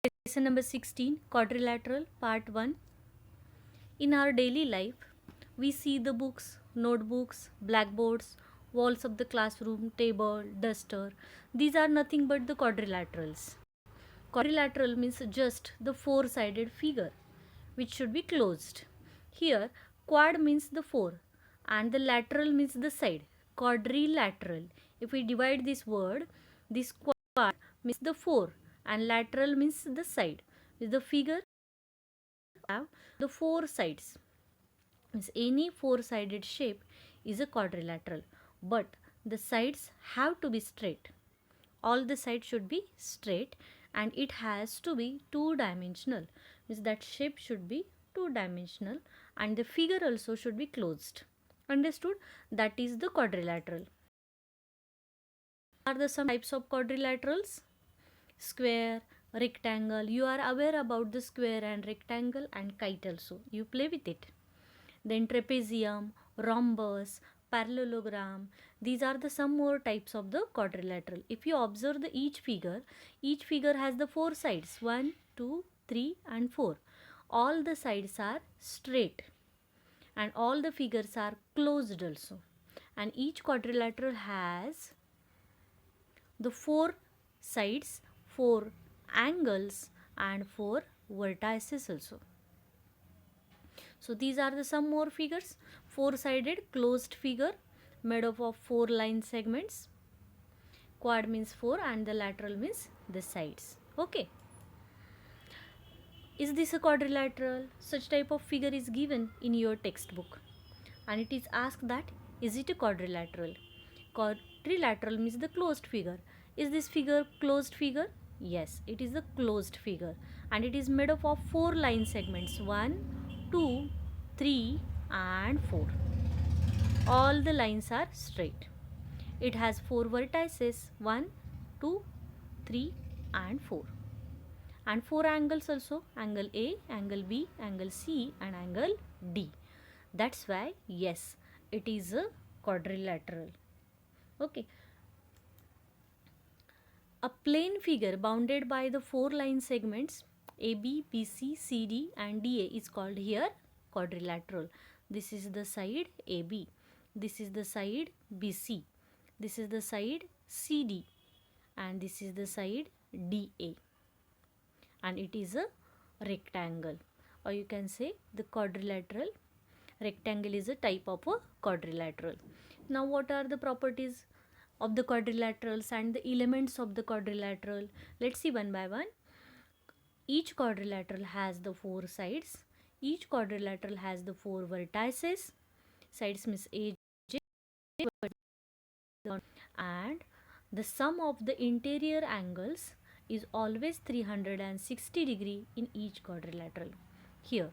Lesson number 16, Quadrilateral, Part 1. In our daily life, we see the books, notebooks, blackboards, walls of the classroom, table, duster. These are nothing but the quadrilaterals. Quadrilateral means just the four-sided figure, which should be closed. Here, quad means the four and the lateral means the side. Quadrilateral. If we divide this word, this quad means the four and lateral means the side. The figure have the four sides. Means any four-sided shape is a quadrilateral, but the sides have to be straight. All the sides should be straight and it has to be two-dimensional. Means that shape should be two-dimensional and the figure also should be closed. Understood? That is the quadrilateral. Are the some types of quadrilaterals? Square, rectangle. You are aware about the square and rectangle and kite also. You play with it. Then trapezium, rhombus, parallelogram. These are the some more types of the quadrilateral. If you observe the each figure has the four sides 1, 2, 3 and 4. All the sides are straight and all the figures are closed also. And each quadrilateral has the four sides, four angles and four vertices also. So these are the some more figures. Four-sided closed figure made up of four line segments. Quad means four and the lateral means the sides. Okay. Is this a quadrilateral? Such type of figure is given in your textbook. And it is asked that is it a quadrilateral? Quadrilateral means the closed figure. Is this figure closed figure? Yes, it is a closed figure and it is made up of four line segments 1, 2, 3 and 4. All the lines are straight. It has four vertices 1, 2, 3 and 4. And four angles also, angle A, angle B, angle C and angle D. That's why yes, it is a quadrilateral. Okay. A plane figure bounded by the four line segments AB, BC, CD and DA is called here quadrilateral. This is the side AB. This is the side BC. This is the side CD and this is the side DA. And it is a rectangle, or you can say the quadrilateral. Rectangle is a type of a quadrilateral. Now what are the properties of the quadrilaterals and the elements of the quadrilateral? Let's see one by one. Each quadrilateral has the four sides. Each quadrilateral has the four vertices. Sides means AJ, and the sum of the interior angles is always 360 degree in each quadrilateral. Here,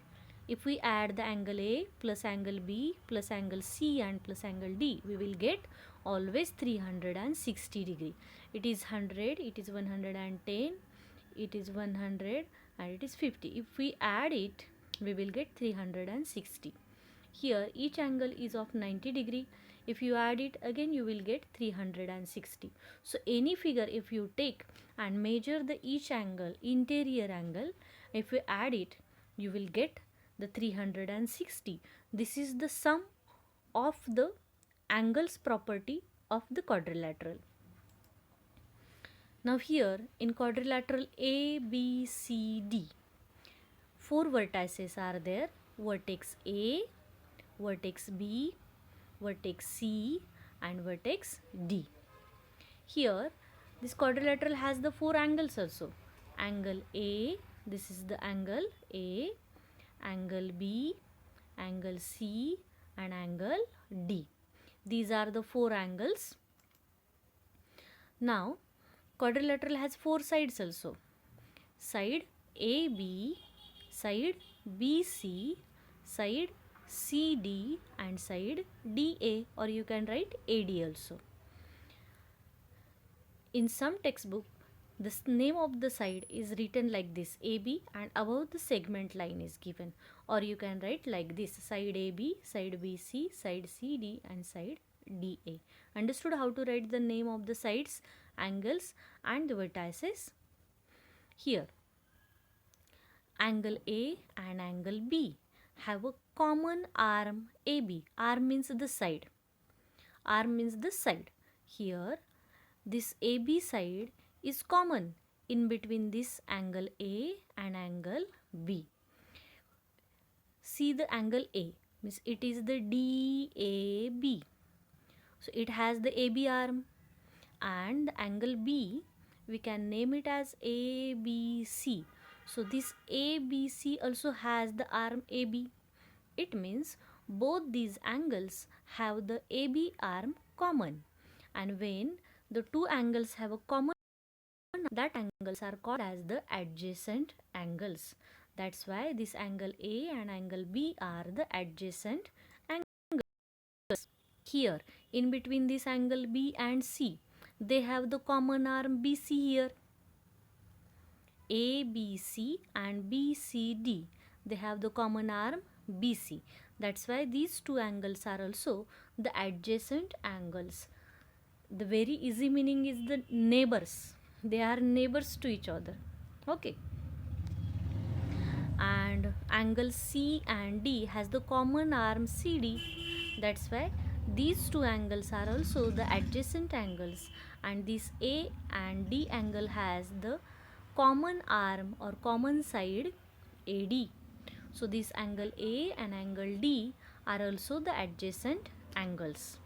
if we add the angle A plus angle B plus angle C and plus angle D, we will get always 360 degree. It is 100, it is 110, it is 100 and it is 50. If we add it, we will get 360. Here each angle is of 90 degree. If you add it again, you will get 360. So any figure if you take and measure the each angle, interior angle, if you add it, you will get the 360. This is the sum of the angles property of the quadrilateral. Now here in quadrilateral A, B, C, D, four vertices are there. Vertex A, vertex B, vertex C and vertex D. Here this quadrilateral has the four angles also. Angle A, this is the angle A, angle B, angle C and angle D. These are the four angles. Now quadrilateral has four sides also. Side AB, side BC, side CD and side DA, or you can write AD also. In some textbook, the name of the side is written like this AB and above the segment line is given, or you can write like this side AB, side BC, side CD and side DA. Understood how to write the name of the sides, angles and the vertices? Here Angle A and angle B have a common arm AB. Arm means the side. Arm means the side. Here, this AB side is common in between this angle A and angle B. See the angle A, means it is the DAB. So it has the AB arm, and the angle B we can name it as ABC. So this ABC also has the arm AB. It means both these angles have the AB arm common, and when the two angles have a common, that angles are called as the adjacent angles. That's why this angle A and angle B are the adjacent angles. Here, in between this angle B and C, they have the common arm BC here. ABC and BCD, they have the common arm BC. That's why these two angles are also the adjacent angles. The very easy meaning is the neighbors. They are neighbors to each other. Okay. And angle C and D has the common arm CD. That's why these two angles are also the adjacent angles, and this A and D angle has the common arm or common side AD. So this angle A and angle D are also the adjacent angles.